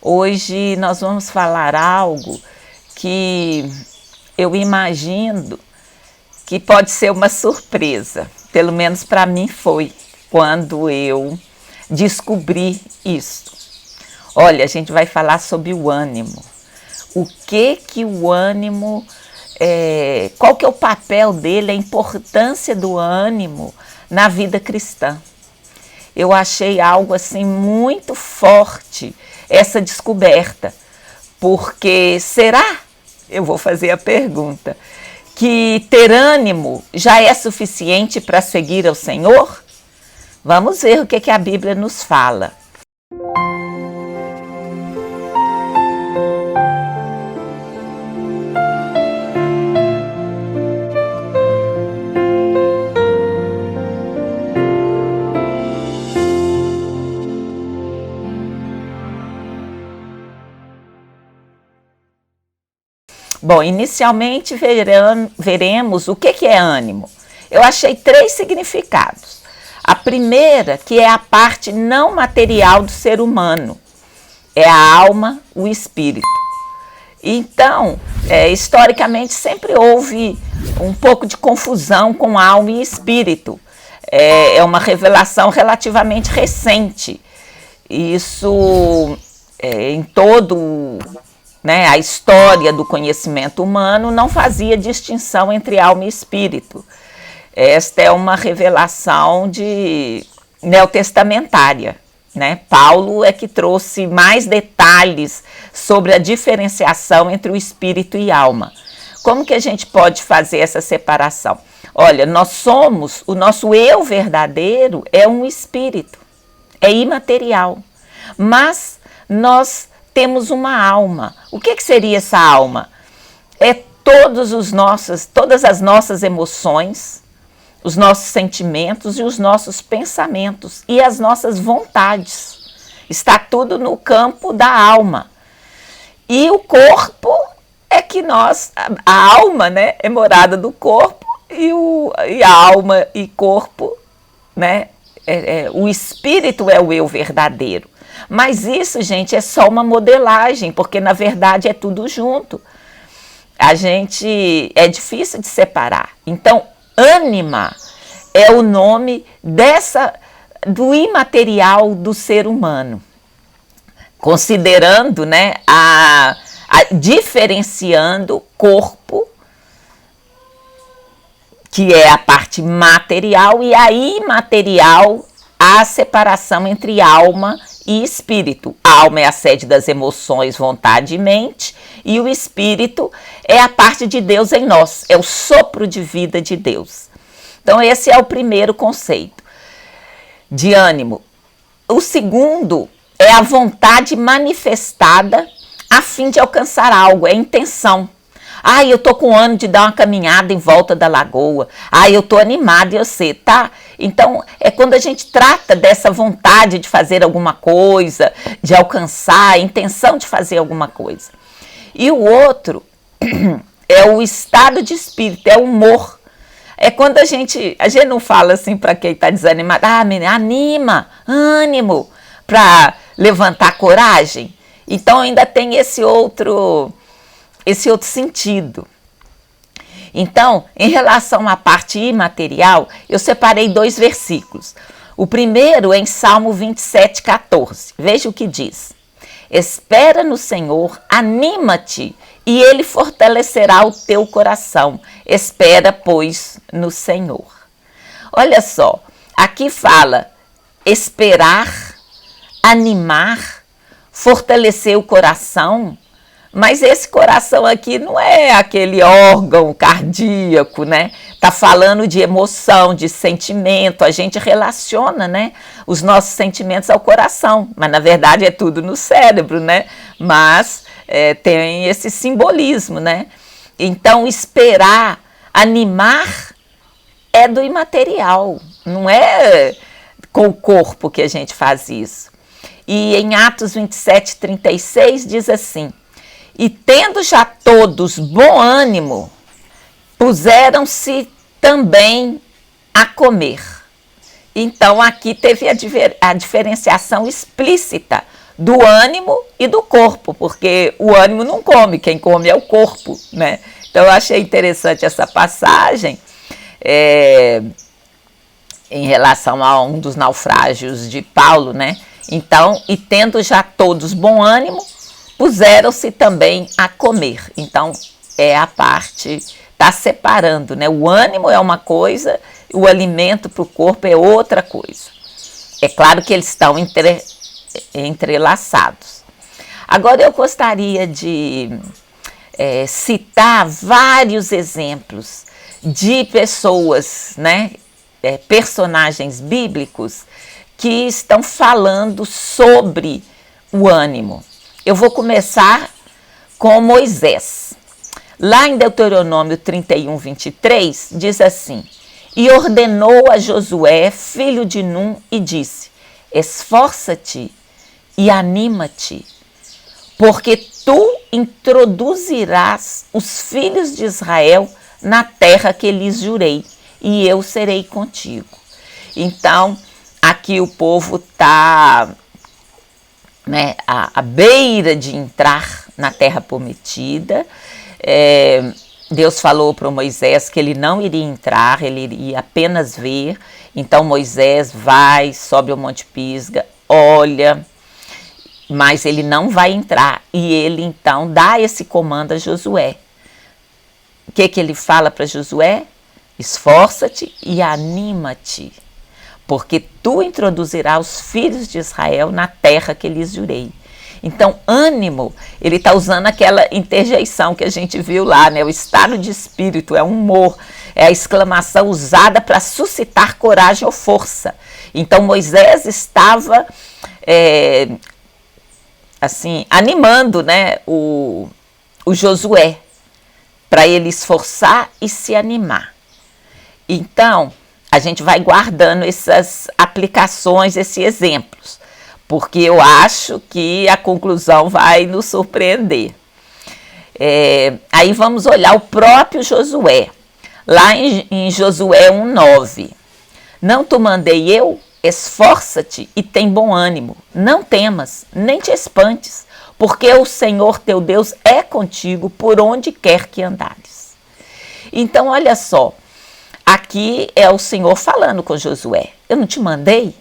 Hoje nós vamos falar algo que eu imagino que pode ser uma surpresa, pelo menos para mim foi, quando eu descobri isso. Olha, a gente vai falar sobre o ânimo. O que o ânimo, qual que é o papel dele, a importância do ânimo na vida cristã. Eu achei algo assim muito forte, essa descoberta, porque será, eu vou fazer a pergunta, que ter ânimo já é suficiente para seguir ao Senhor? Vamos ver o que a Bíblia nos fala. Bom, inicialmente veremos o que é ânimo. Eu achei 3 significados. A primeira, que é a parte não material do ser humano, é a alma, o espírito. Então, historicamente sempre houve um pouco de confusão com alma e espírito. É uma revelação relativamente recente. Isso em todo... a história do conhecimento humano não fazia distinção entre alma e espírito. Esta é uma revelação neotestamentária. Paulo é que trouxe mais detalhes sobre a diferenciação entre o espírito e alma. Como que a gente pode fazer essa separação? Olha, o nosso eu verdadeiro é um espírito, é imaterial, mas nós temos uma alma. O que seria essa alma? É todas as nossas emoções, os nossos sentimentos e os nossos pensamentos e as nossas vontades. Está tudo no campo da alma. E o corpo é que a alma, é morada do corpo e a alma e corpo, o espírito é o eu verdadeiro. Mas isso, gente, é só uma modelagem, porque na verdade é tudo junto. É difícil de separar. Então, ânima é o nome do imaterial do ser humano. Considerando, diferenciando corpo, que é a parte material, e a imaterial, a separação entre alma e espírito. A alma é a sede das emoções, vontade e mente, e o espírito é a parte de Deus em nós, é o sopro de vida de Deus. Então esse é o primeiro conceito de ânimo. O segundo é a vontade manifestada a fim de alcançar algo, é a intenção. Eu tô com ânimo de dar uma caminhada em volta da lagoa. Eu tô animada, eu sei, tá? Então, é quando a gente trata dessa vontade de fazer alguma coisa, de alcançar, a intenção de fazer alguma coisa. E o outro é o estado de espírito, é o humor. É quando a gente não fala assim para quem está desanimado, menina, anima, ânimo, para levantar coragem. Então, ainda tem esse outro sentido. Então, em relação à parte imaterial, eu separei 2 versículos. O primeiro é em Salmo 27:14. Veja o que diz. Espera no Senhor, anima-te, e Ele fortalecerá o teu coração. Espera, pois, no Senhor. Olha só, aqui fala esperar, animar, fortalecer o coração. Mas esse coração aqui não é aquele órgão cardíaco, Tá falando de emoção, de sentimento. A gente relaciona, os nossos sentimentos ao coração. Mas, na verdade, é tudo no cérebro, Mas tem esse simbolismo, Então, esperar, animar é do imaterial. Não é com o corpo que a gente faz isso. E em Atos 27:36 diz assim: e tendo já todos bom ânimo, puseram-se também a comer. Então aqui teve a diferenciação explícita do ânimo e do corpo, porque o ânimo não come, quem come é o corpo, né? Então eu achei interessante essa passagem em relação a um dos naufrágios de Paulo, né? Então, e tendo já todos bom ânimo, puseram-se também a comer. Então, é a parte, está separando, né? O ânimo é uma coisa, o alimento para o corpo é outra coisa. É claro que eles estão entrelaçados. Agora eu gostaria de citar vários exemplos de pessoas, né? Personagens bíblicos que estão falando sobre o ânimo. Eu vou começar com Moisés. Lá em Deuteronômio 31, 23, diz assim: e ordenou a Josué, filho de Num, e disse: esforça-te e anima-te, porque tu introduzirás os filhos de Israel na terra que lhes jurei, e eu serei contigo. Então, aqui o povo está, né, à beira de entrar na terra prometida. Deus falou para Moisés que ele não iria entrar, ele iria apenas ver. Então Moisés vai, sobe ao Monte Pisga, olha, mas ele não vai entrar. E ele então dá esse comando a Josué. O que ele fala para Josué? Esforça-te e anima-te, porque tu introduzirás os filhos de Israel na terra que lhes jurei. Então, ânimo, ele está usando aquela interjeição que a gente viu lá, né? O estado de espírito, é um humor, é a exclamação usada para suscitar coragem ou força. Então, Moisés estava, assim, animando, né, o Josué, para ele esforçar e se animar. Então, a gente vai guardando essas aplicações, esses exemplos, porque eu acho que a conclusão vai nos surpreender. Aí vamos olhar o próprio Josué, lá em Josué 1,9. Não te mandei eu? Esforça-te e tem bom ânimo, não temas, nem te espantes, porque o Senhor teu Deus é contigo por onde quer que andares. Então, olha só, aqui é o Senhor falando com Josué. Eu não te mandei?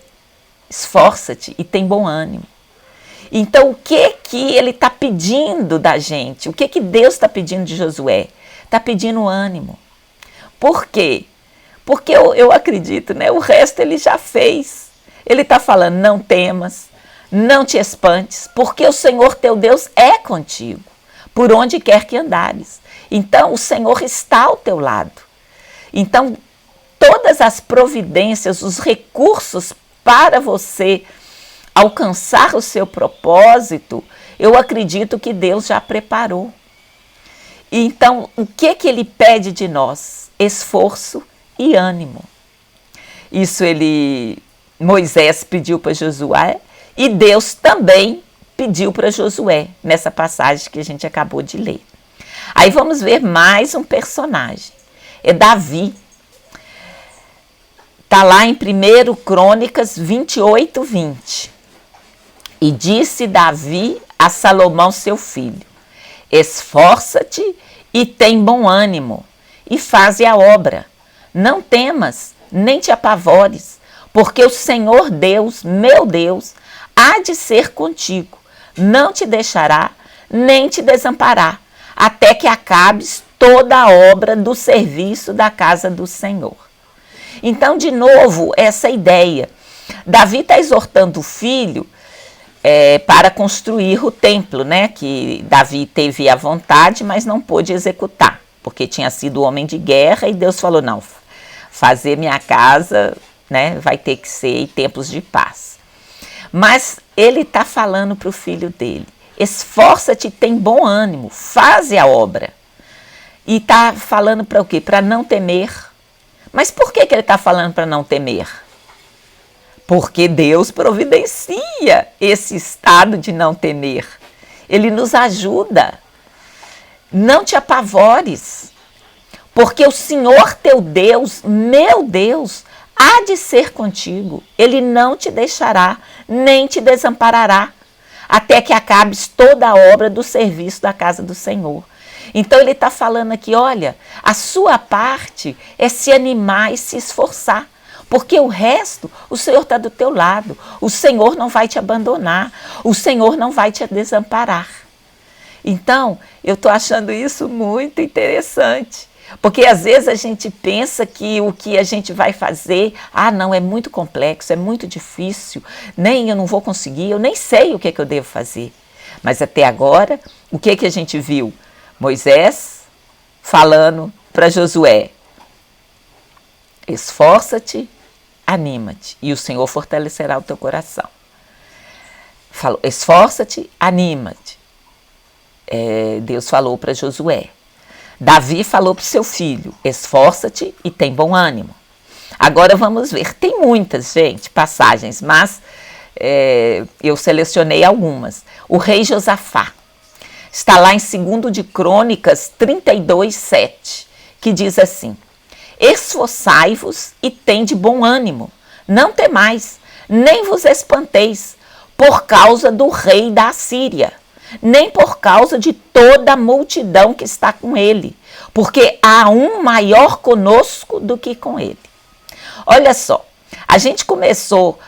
Esforça-te e tem bom ânimo. Então, o que ele está pedindo da gente? O que Deus está pedindo de Josué? Está pedindo ânimo. Por quê? Porque eu acredito, né? O resto ele já fez. Ele está falando, não temas, não te espantes, porque o Senhor teu Deus é contigo, por onde quer que andares. Então, o Senhor está ao teu lado. Então, todas as providências, os recursos para você alcançar o seu propósito, eu acredito que Deus já preparou. Então, o que ele pede de nós? Esforço e ânimo. Isso Moisés pediu para Josué e Deus também pediu para Josué, nessa passagem que a gente acabou de ler. Aí vamos ver mais um personagem. É Davi. Está lá em 1 Crônicas 28, 20. E disse Davi a Salomão, seu filho: esforça-te e tem bom ânimo, e faze a obra. Não temas, nem te apavores, porque o Senhor Deus, meu Deus, há de ser contigo. Não te deixará, nem te desamparará, até que acabes toda a obra do serviço da casa do Senhor. Então, de novo, essa ideia. Davi está exortando o filho para construir o templo, né? Que Davi teve a vontade, mas não pôde executar, porque tinha sido homem de guerra e Deus falou, não, fazer minha casa, né, vai ter que ser em tempos de paz. Mas ele está falando para o filho dele, esforça-te, tem bom ânimo, faze a obra. E está falando para o quê? Para não temer. Mas por que ele está falando para não temer? Porque Deus providencia esse estado de não temer. Ele nos ajuda. Não te apavores, porque o Senhor teu Deus, meu Deus, há de ser contigo. Ele não te deixará, nem te desamparará, até que acabes toda a obra do serviço da casa do Senhor. Então ele está falando aqui, olha, a sua parte é se animar e se esforçar, porque o resto, o Senhor está do teu lado, o Senhor não vai te abandonar, o Senhor não vai te desamparar. Então, eu estou achando isso muito interessante, porque às vezes a gente pensa que o que a gente vai fazer, não, é muito complexo, é muito difícil, nem eu não vou conseguir, eu nem sei o que eu devo fazer. Mas até agora, o que a gente viu? Moisés falando para Josué, esforça-te, anima-te, e o Senhor fortalecerá o teu coração. Falou, esforça-te, anima-te. Deus falou para Josué. Davi falou para o seu filho, esforça-te e tem bom ânimo. Agora vamos ver, tem muitas, gente, passagens, mas eu selecionei algumas. O rei Josafá. Está lá em 2 de Crônicas 32:7, que diz assim: esforçai-vos e tende bom ânimo, não temais, nem vos espanteis, por causa do rei da Assíria, nem por causa de toda a multidão que está com ele, porque há um maior conosco do que com ele. Olha só, a gente começou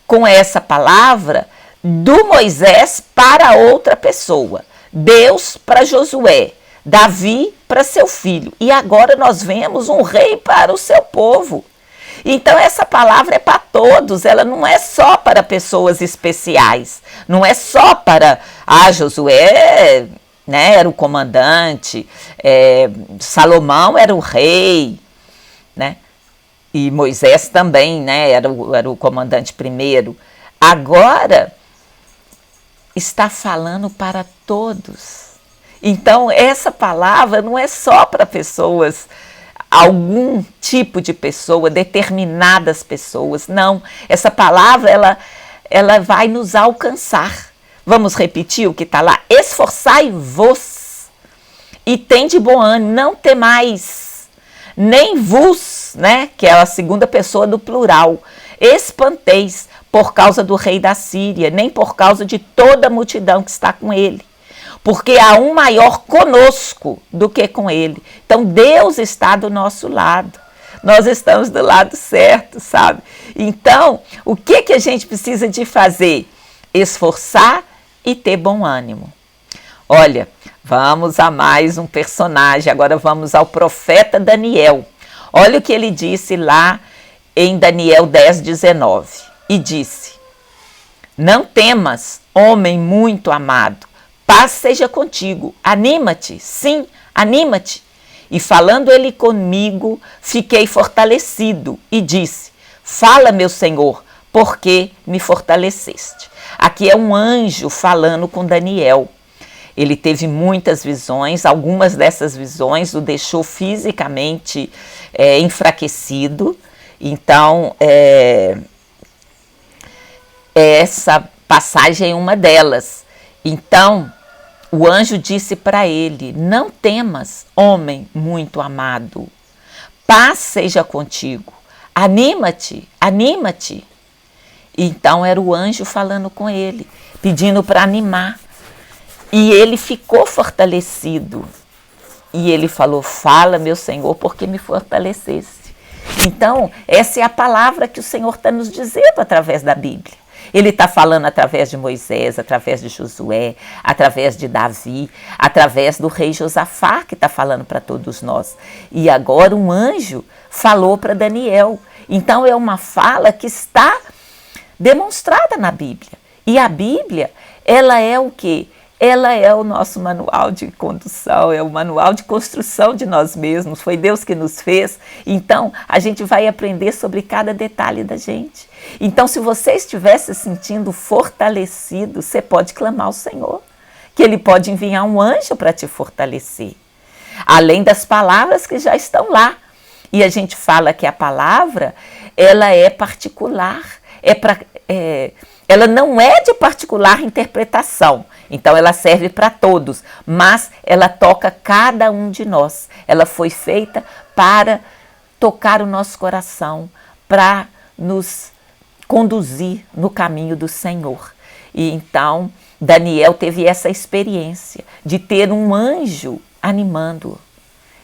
com essa palavra do Moisés para outra pessoa. Deus para Josué, Davi para seu filho. E agora nós vemos um rei para o seu povo. Então essa palavra é para todos, ela não é só para pessoas especiais. Não é só para, Josué, né, era o comandante, Salomão era o rei, né? E Moisés também, né, era o comandante primeiro. Agora está falando para todos. Então, essa palavra não é só para pessoas, algum tipo de pessoa, determinadas pessoas. Não, essa palavra, ela vai nos alcançar. Vamos repetir o que está lá? Esforçai-vos e tende bom ânimo, não temais, nem vos, né, que é a segunda pessoa do plural, espanteis por causa do rei da Síria, nem por causa de toda a multidão que está com ele. Porque há um maior conosco do que com ele. Então Deus está do nosso lado. Nós estamos do lado certo, sabe? Então, o que a gente precisa de fazer? Esforçar e ter bom ânimo. Olha, vamos a mais um personagem. Agora vamos ao profeta Daniel. Olha o que ele disse lá em Daniel 10:19. E disse: não temas, homem muito amado, paz seja contigo, anima-te, sim, anima-te. E falando ele comigo, fiquei fortalecido e disse: fala, meu Senhor, porque me fortaleceste. Aqui é um anjo falando com Daniel. Ele teve muitas visões, algumas dessas visões o deixou fisicamente enfraquecido. Então, essa passagem é uma delas. Então, o anjo disse para ele: não temas, homem muito amado, paz seja contigo, anima-te, anima-te. Então era o anjo falando com ele, pedindo para animar. E ele ficou fortalecido. E ele falou: fala, meu Senhor, porque me fortaleceste. Então, essa é a palavra que o Senhor está nos dizendo através da Bíblia. Ele está falando através de Moisés, através de Josué, através de Davi, através do rei Josafá, que está falando para todos nós. E agora um anjo falou para Daniel. Então é uma fala que está demonstrada na Bíblia. E a Bíblia, ela é o quê? Ela é o nosso manual de condução, é o manual de construção de nós mesmos. Foi Deus que nos fez. Então, a gente vai aprender sobre cada detalhe da gente. Então, se você estiver se sentindo fortalecido, você pode clamar ao Senhor, que Ele pode enviar um anjo para te fortalecer. Além das palavras que já estão lá. E a gente fala que a palavra, ela é particular, ela não é de particular interpretação. Então, ela serve para todos, mas ela toca cada um de nós. Ela foi feita para tocar o nosso coração, para nos conduzir no caminho do Senhor. E então, Daniel teve essa experiência de ter um anjo animando-o.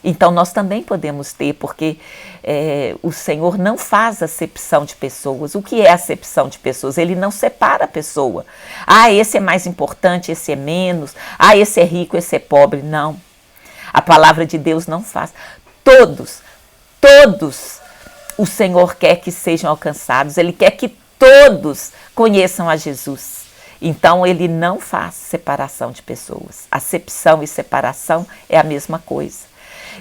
Então nós também podemos ter, porque o Senhor não faz acepção de pessoas. O que é acepção de pessoas? Ele não separa a pessoa. Ah, esse é mais importante, esse é menos. Ah, esse é rico, esse é pobre. Não. A palavra de Deus não faz. Todos o Senhor quer que sejam alcançados. Ele quer que todos conheçam a Jesus. Então ele não faz separação de pessoas. Acepção e separação é a mesma coisa.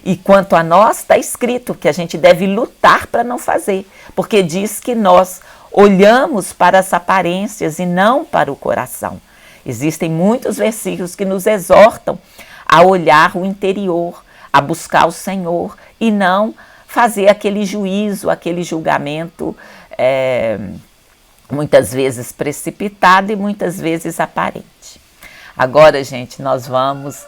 E quanto a nós, está escrito que a gente deve lutar para não fazer, porque diz que nós olhamos para as aparências e não para o coração. Existem muitos versículos que nos exortam a olhar o interior, a buscar o Senhor e não fazer aquele juízo, aquele julgamento, muitas vezes precipitado e muitas vezes aparente. Agora, gente, nós vamos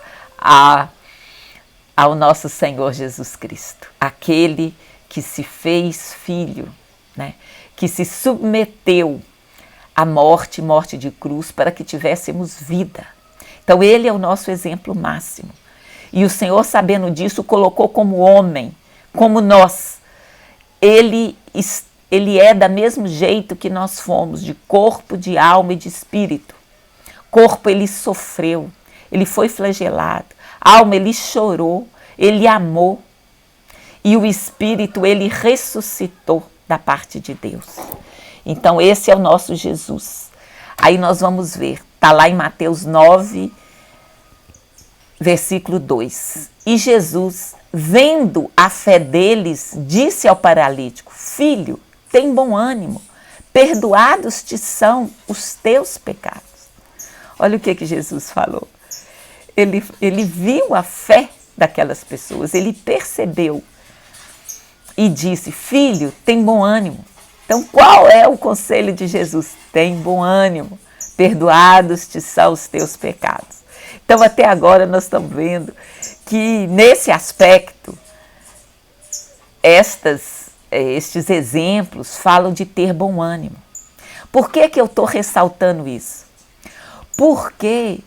ao nosso Senhor Jesus Cristo, aquele que se fez filho, né? Que se submeteu à morte de cruz para que tivéssemos vida. Então ele é o nosso exemplo máximo. E o Senhor, sabendo disso, colocou como homem, como nós. Ele é da mesmo jeito que nós fomos, de corpo, de alma e de espírito. Corpo ele sofreu, ele foi flagelado. Alma ele chorou, ele amou. E o espírito ele ressuscitou da parte de Deus. Então esse é o nosso Jesus. Aí nós vamos ver, está lá em Mateus 9, versículo 2. E Jesus, vendo a fé deles, disse ao paralítico: Filho, tem bom ânimo, perdoados te são os teus pecados. Olha o que Jesus falou. Ele viu a fé daquelas pessoas, ele percebeu e disse: Filho, tem bom ânimo. Então qual é o conselho de Jesus? Tem bom ânimo, perdoados te são os teus pecados. Então até agora nós estamos vendo que nesse aspecto, estes exemplos falam de ter bom ânimo. Por que eu estou ressaltando isso? Porque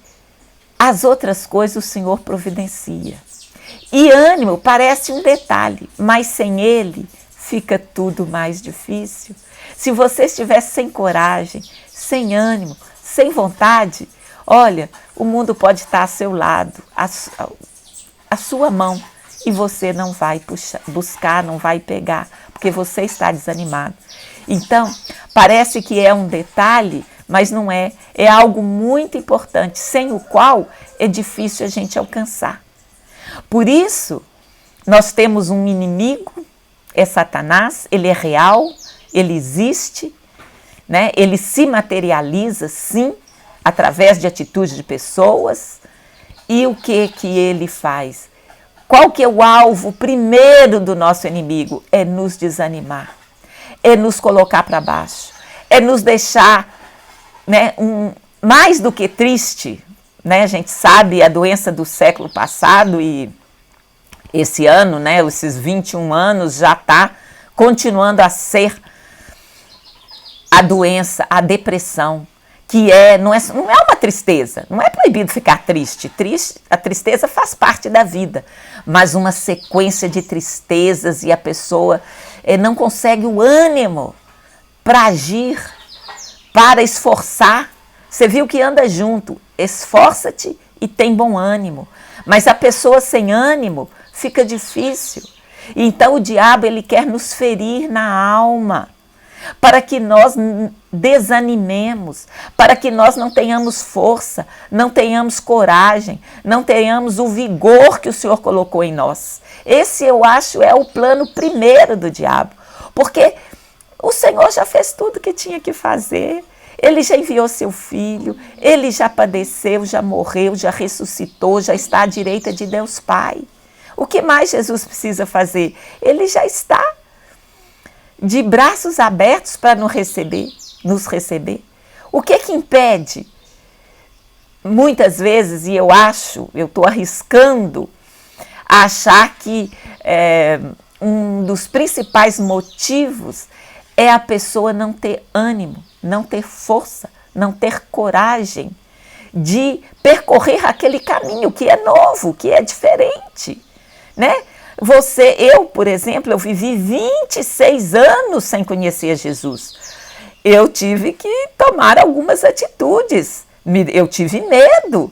as outras coisas o Senhor providencia. E ânimo parece um detalhe, mas sem ele fica tudo mais difícil. Se você estiver sem coragem, sem ânimo, sem vontade, olha, o mundo pode estar a seu lado, a sua mão, e você não vai buscar, não vai pegar, porque você está desanimado. Então, parece que é um detalhe, mas não é. É algo muito importante, sem o qual é difícil a gente alcançar. Por isso, nós temos um inimigo, é Satanás, ele é real, ele existe, né? Ele se materializa, sim, através de atitudes de pessoas. E o que ele faz? Qual que é o alvo primeiro do nosso inimigo? É nos desanimar, é nos colocar para baixo, é nos deixar, né, mais do que triste, né? A gente sabe a doença do século passado e esse ano, né, esses 21 anos já está continuando a ser a doença, a depressão, que não é uma tristeza, não é proibido ficar triste. A tristeza faz parte da vida, mas uma sequência de tristezas e a pessoa não consegue o ânimo para agir, para esforçar. Você viu que anda junto, esforça-te e tem bom ânimo, mas a pessoa sem ânimo fica difícil. Então o diabo ele quer nos ferir na alma, para que nós desanimemos, para que nós não tenhamos força, não tenhamos coragem, não tenhamos o vigor que o Senhor colocou em nós. Esse, eu acho, é o plano primeiro do diabo, porque o Senhor já fez tudo o que tinha que fazer. Ele já enviou seu filho, ele já padeceu, já morreu, já ressuscitou, já está à direita de Deus Pai. O que mais Jesus precisa fazer? Ele já está de braços abertos para nos receber. O que impede? Muitas vezes, e eu estou arriscando a achar que um dos principais motivos é a pessoa não ter ânimo, não ter força, não ter coragem de percorrer aquele caminho que é novo, que é diferente, né? Eu, por exemplo, eu vivi 26 anos sem conhecer Jesus. Eu tive que tomar algumas atitudes. Eu tive medo.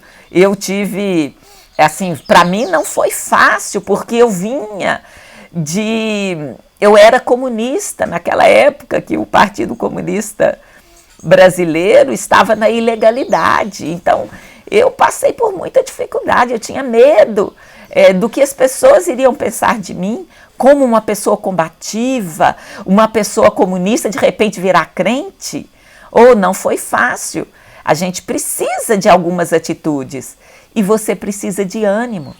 Assim, para mim não foi fácil, porque eu era comunista naquela época que o Partido Comunista Brasileiro estava na ilegalidade. Então, eu passei por muita dificuldade, eu tinha medo do que as pessoas iriam pensar de mim, como uma pessoa combativa, uma pessoa comunista, de repente virar crente. Não foi fácil. A gente precisa de algumas atitudes e você precisa de ânimo.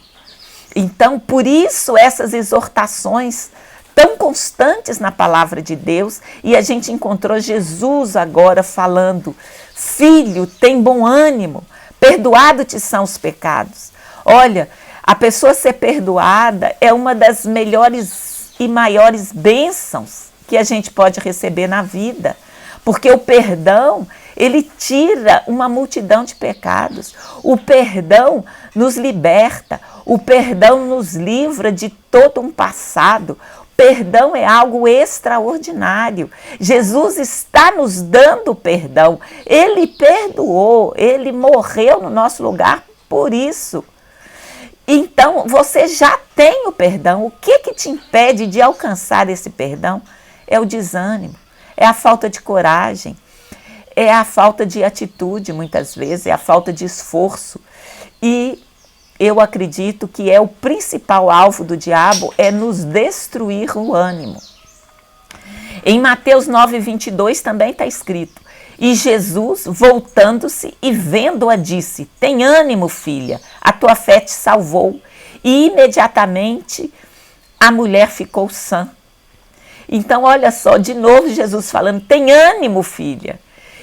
Então, por isso essas exortações tão constantes na palavra de Deus, e a gente encontrou Jesus agora falando: filho, tem bom ânimo, perdoado te são os pecados. Olha, a pessoa ser perdoada é uma das melhores e maiores bênçãos que a gente pode receber na vida, porque o perdão, ele tira uma multidão de pecados. O perdão nos liberta, o perdão nos livra de todo um passado. Perdão é algo extraordinário. Jesus está nos dando perdão. Ele perdoou, ele morreu no nosso lugar por isso. Então, você já tem o perdão. O que te impede de alcançar esse perdão? É o desânimo, é a falta de coragem, é a falta de atitude, muitas vezes, é a falta de esforço. E eu acredito que o principal alvo do diabo é nos destruir o ânimo. Em Mateus 9:22 também está escrito: e Jesus, voltando-se e vendo-a, disse: tem ânimo, filha, a tua fé te salvou. E imediatamente a mulher ficou sã. Então, olha só, de novo Jesus falando: tem ânimo, filha.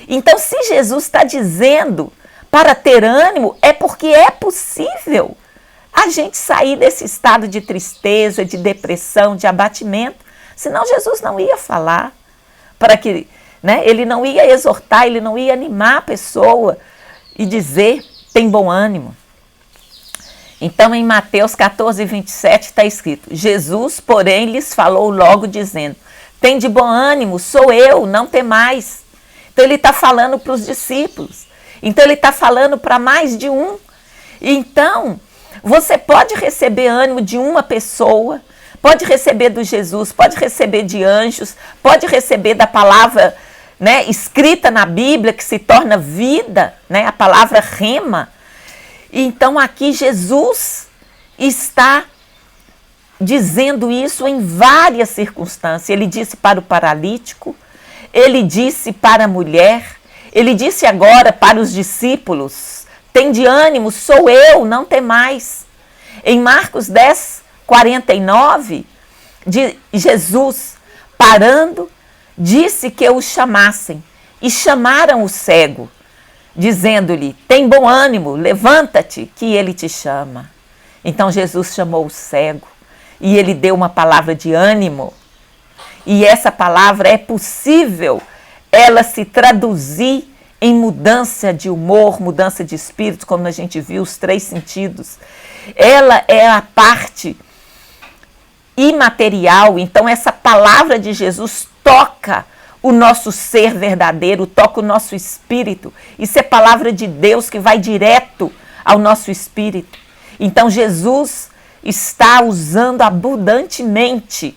Então, se Jesus está dizendo para ter ânimo, é porque é possível a gente sair desse estado de tristeza, de depressão, de abatimento. Senão Jesus não ia falar para que, né, ele não ia exortar, ele não ia animar a pessoa e dizer: tem bom ânimo. Então, em Mateus 14:27 está escrito: Jesus, porém, lhes falou logo dizendo: tem de bom ânimo, sou eu, não temais. Então, ele está falando para os discípulos. Então, ele está falando para mais de um. Então, você pode receber ânimo de uma pessoa, pode receber do Jesus, pode receber de anjos, pode receber da palavra, né, escrita na Bíblia, que se torna vida, né, a palavra rema. Então, aqui Jesus está dizendo isso em várias circunstâncias. Ele disse para o paralítico, ele disse para a mulher, ele disse agora para os discípulos: tem de ânimo, sou eu, não temais. Em Marcos 10:49, Jesus, parando, disse que o chamassem, e chamaram o cego, dizendo-lhe: tem bom ânimo, levanta-te, que ele te chama. Então Jesus chamou o cego e ele deu uma palavra de ânimo. E essa palavra é possível ela se traduzir em mudança de humor, mudança de espírito, como a gente viu, os 3 sentidos. Ela é a parte imaterial. Então essa palavra de Jesus toca o nosso ser verdadeiro, toca o nosso espírito. Isso é palavra de Deus que vai direto ao nosso espírito. Então Jesus está usando abundantemente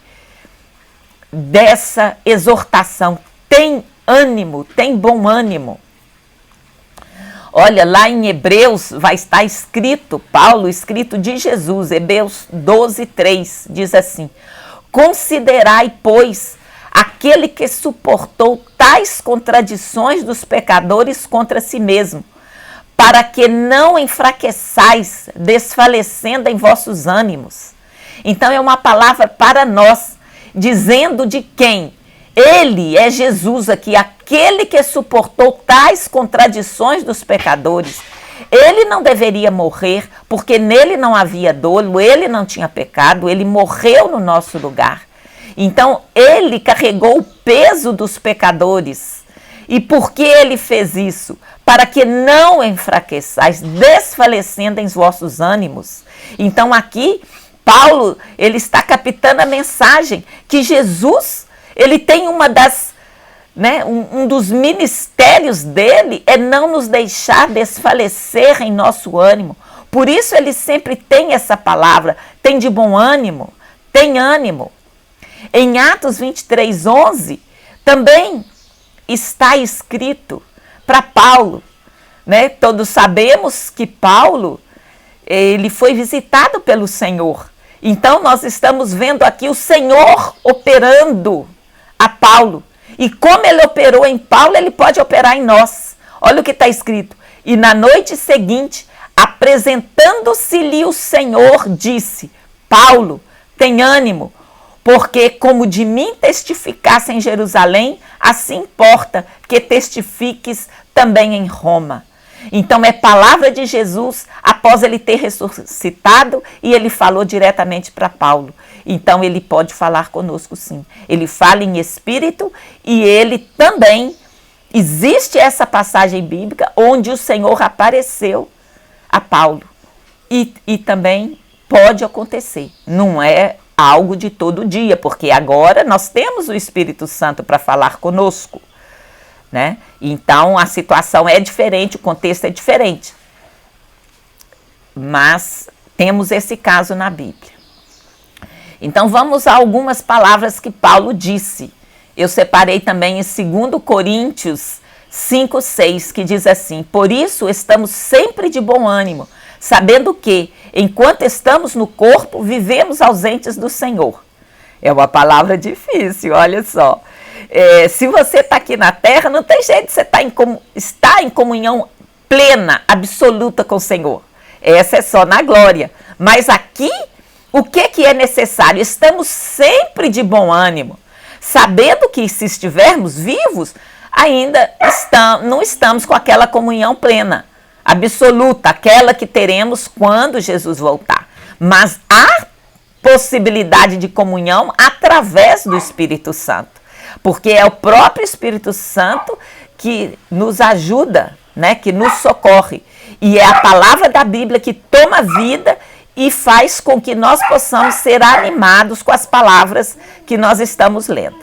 dessa exortação. Tem ânimo, tem bom ânimo. Olha, lá em Hebreus vai estar escrito, Paulo, escrito de Jesus, Hebreus 12:3, diz assim: considerai, pois, aquele que suportou tais contradições dos pecadores contra si mesmo, para que não enfraqueçais, desfalecendo em vossos ânimos. Então é uma palavra para nós, dizendo de quem? Ele é Jesus aqui, aquele que suportou tais contradições dos pecadores. Ele não deveria morrer, porque nele não havia dolo, ele não tinha pecado, ele morreu no nosso lugar. Então, ele carregou o peso dos pecadores. E por que ele fez isso? para que não enfraqueçais, desfalecendo em vossos ânimos. Então aqui, Paulo, ele está captando a mensagem que Jesus, ele tem um dos ministérios dele é não nos deixar desfalecer em nosso ânimo. Por isso ele sempre tem essa palavra, tem de bom ânimo, tem ânimo. Em Atos 23:11, também está escrito para Paulo, né? Todos sabemos que Paulo, ele foi visitado pelo Senhor. Então nós estamos vendo aqui o Senhor operando a Paulo. E como ele operou em Paulo, ele pode operar em nós. Olha o que está escrito. E na noite seguinte, apresentando-se-lhe o Senhor, disse: Paulo, tem ânimo, porque como de mim testificasse em Jerusalém, assim importa que testifiques também em Roma. Então é palavra de Jesus após ele ter ressuscitado, e ele falou diretamente para Paulo. Então ele pode falar conosco sim. Ele fala em espírito, e ele também, existe essa passagem bíblica onde o Senhor apareceu a Paulo. E também pode acontecer. Não é algo de todo dia, porque agora nós temos o Espírito Santo para falar conosco, né? Então a situação é diferente, o contexto é diferente. Mas temos esse caso na Bíblia. Então vamos a algumas palavras que Paulo disse. Eu separei também em 2 Coríntios 5:6, que diz assim: por isso estamos sempre de bom ânimo, sabendo que, enquanto estamos no corpo, vivemos ausentes do Senhor. É uma palavra difícil, olha só. Se você está aqui na terra, não tem jeito de você estar em comunhão plena, absoluta com o Senhor. Essa é só na glória. Mas aqui, o que é necessário? Estamos sempre de bom ânimo, sabendo que, se estivermos vivos, ainda não estamos com aquela comunhão plena, absoluta, aquela que teremos quando Jesus voltar. Mas há possibilidade de comunhão através do Espírito Santo, porque é o próprio Espírito Santo que nos ajuda, né, que nos socorre. E é a palavra da Bíblia que toma vida e faz com que nós possamos ser animados com as palavras que nós estamos lendo.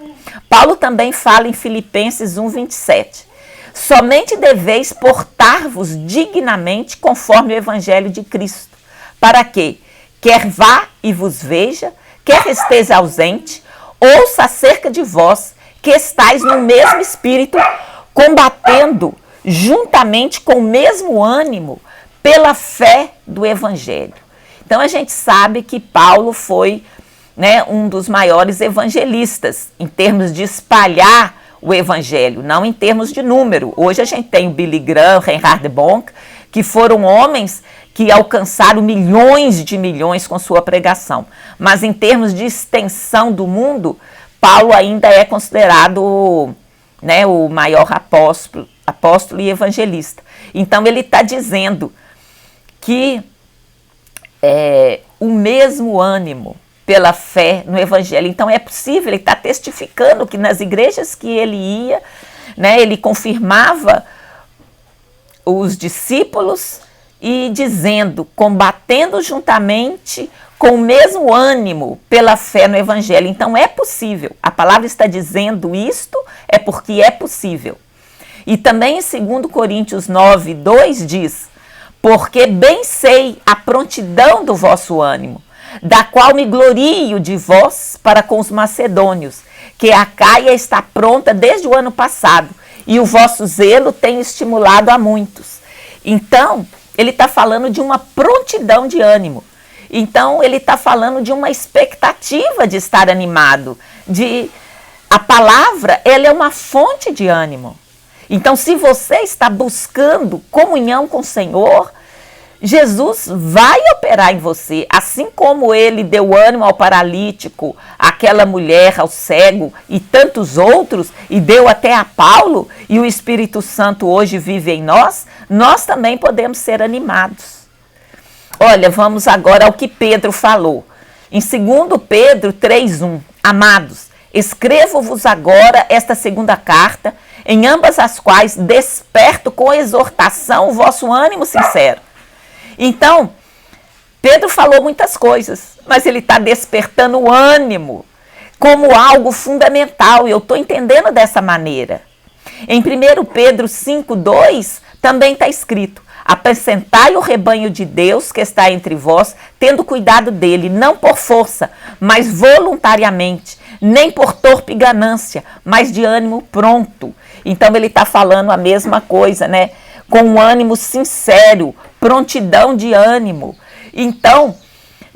Paulo também fala em Filipenses 1:27. Somente deveis portar-vos dignamente conforme o Evangelho de Cristo, para que, quer vá e vos veja, quer esteja ausente, ouça acerca de vós, que estáis no mesmo espírito, combatendo juntamente com o mesmo ânimo pela fé do Evangelho. Então a gente sabe que Paulo foi, né, um dos maiores evangelistas em termos de espalhar o Evangelho, não em termos de número. Hoje a gente tem o Billy Graham, Reinhard Bonk, que foram homens que alcançaram milhões com sua pregação. Mas em termos de extensão do mundo, Paulo ainda é considerado, né, o maior apóstolo e evangelista. Então ele está dizendo que o mesmo ânimo pela fé no Evangelho. Então é possível, ele está testificando que nas igrejas que ele ia, né, ele confirmava os discípulos e dizendo, combatendo juntamente com o mesmo ânimo pela fé no Evangelho. Então é possível, a palavra está dizendo isto, é porque é possível. E também em 2 Coríntios 9:2 diz: porque bem sei a prontidão do vosso ânimo, da qual me glorio de vós para com os macedônios, que a Acaia está pronta desde o ano passado, e o vosso zelo tem estimulado a muitos. Então, ele está falando de uma prontidão de ânimo. Então, ele está falando de uma expectativa de estar animado. A palavra, ela é uma fonte de ânimo. Então, se você está buscando comunhão com o Senhor, Jesus vai operar em você, assim como ele deu ânimo ao paralítico, àquela mulher, ao cego e tantos outros, e deu até a Paulo, e o Espírito Santo hoje vive em nós, nós também podemos ser animados. Olha, vamos agora ao que Pedro falou. Em 2 Pedro 3:1, amados, escrevo-vos agora esta segunda carta, em ambas as quais desperto com exortação o vosso ânimo sincero. Então, Pedro falou muitas coisas, mas ele está despertando o ânimo como algo fundamental, e eu estou entendendo dessa maneira. Em 1 Pedro 5,2 também está escrito: apacentai o rebanho de Deus que está entre vós, tendo cuidado dele, não por força, mas voluntariamente, nem por torpe ganância, mas de ânimo pronto. Então ele está falando a mesma coisa, né? Com um ânimo sincero, prontidão de ânimo. Então,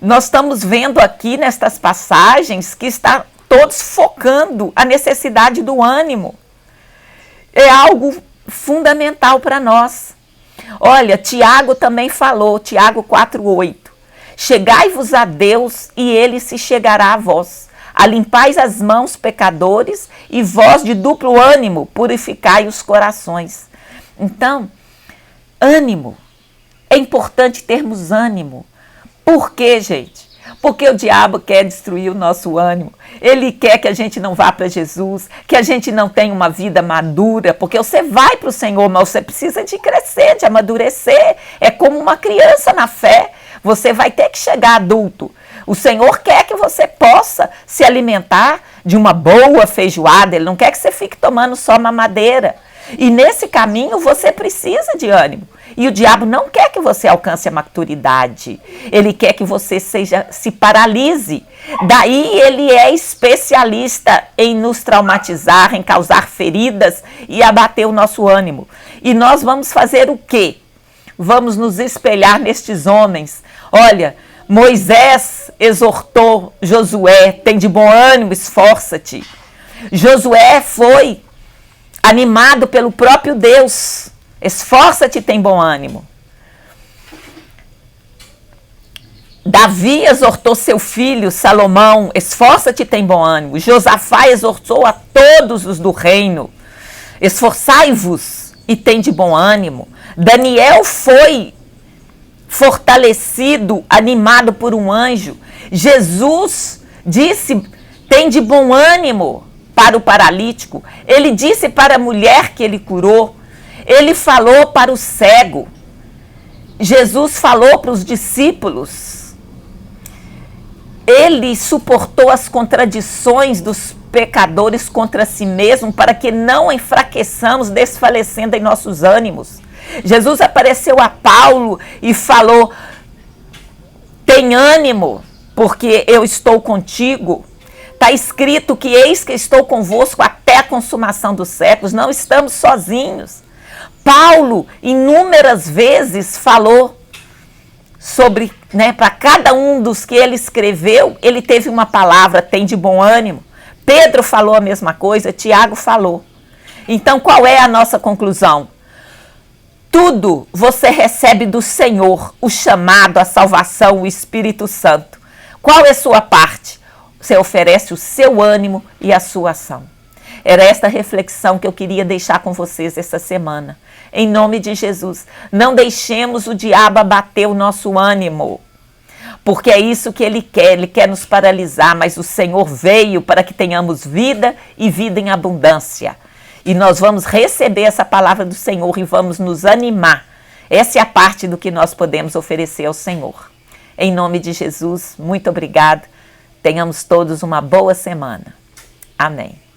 nós estamos vendo aqui nestas passagens que está todos focando a necessidade do ânimo. É algo fundamental para nós. Olha, Tiago também falou, Tiago 4,8. Chegai-vos a Deus e ele se chegará a vós. Alimpais as mãos, pecadores, e vós de duplo ânimo purificai os corações. Então, ânimo. É importante termos ânimo. Por quê, gente? Porque o diabo quer destruir o nosso ânimo. Ele quer que a gente não vá para Jesus, que a gente não tenha uma vida madura, porque você vai para o Senhor, mas você precisa de crescer, de amadurecer. É como uma criança na fé. Você vai ter que chegar adulto. O Senhor quer que você possa se alimentar de uma boa feijoada. Ele não quer que você fique tomando só mamadeira. E nesse caminho você precisa de ânimo. E o diabo não quer que você alcance a maturidade. Ele quer que você se paralise. Daí ele é especialista em nos traumatizar, em causar feridas e abater o nosso ânimo. E nós vamos fazer o quê? Vamos nos espelhar nestes homens. Olha, Moisés exortou Josué: tem de bom ânimo, esforça-te. Josué foi animado pelo próprio Deus: esforça-te, tem bom ânimo. Davi exortou seu filho Salomão: esforça-te, tem bom ânimo. Josafá exortou a todos os do reino: esforçai-vos e tem de bom ânimo. Daniel foi fortalecido, animado por um anjo. Jesus disse: tem de bom ânimo, para o paralítico. Ele disse para a mulher que ele curou. Ele falou para o cego. Jesus falou para os discípulos. Ele suportou as contradições dos pecadores contra si mesmo, para que não enfraqueçamos, desfalecendo em nossos ânimos. Jesus apareceu a Paulo e falou: tem ânimo, porque eu estou contigo. Está escrito que eis que estou convosco até a consumação dos séculos. Não estamos sozinhos. Paulo, inúmeras vezes, falou sobre, para cada um dos que ele escreveu, ele teve uma palavra: tem de bom ânimo. Pedro falou a mesma coisa, Tiago falou. Então, qual é a nossa conclusão? Tudo você recebe do Senhor, o chamado, a salvação, o Espírito Santo. Qual é a sua parte? Você oferece o seu ânimo e a sua ação. Era esta reflexão que eu queria deixar com vocês essa semana. Em nome de Jesus, não deixemos o diabo abater o nosso ânimo, porque é isso que ele quer nos paralisar, mas o Senhor veio para que tenhamos vida e vida em abundância. E nós vamos receber essa palavra do Senhor e vamos nos animar. Essa é a parte do que nós podemos oferecer ao Senhor. Em nome de Jesus, muito obrigado. Tenhamos todos uma boa semana. Amém.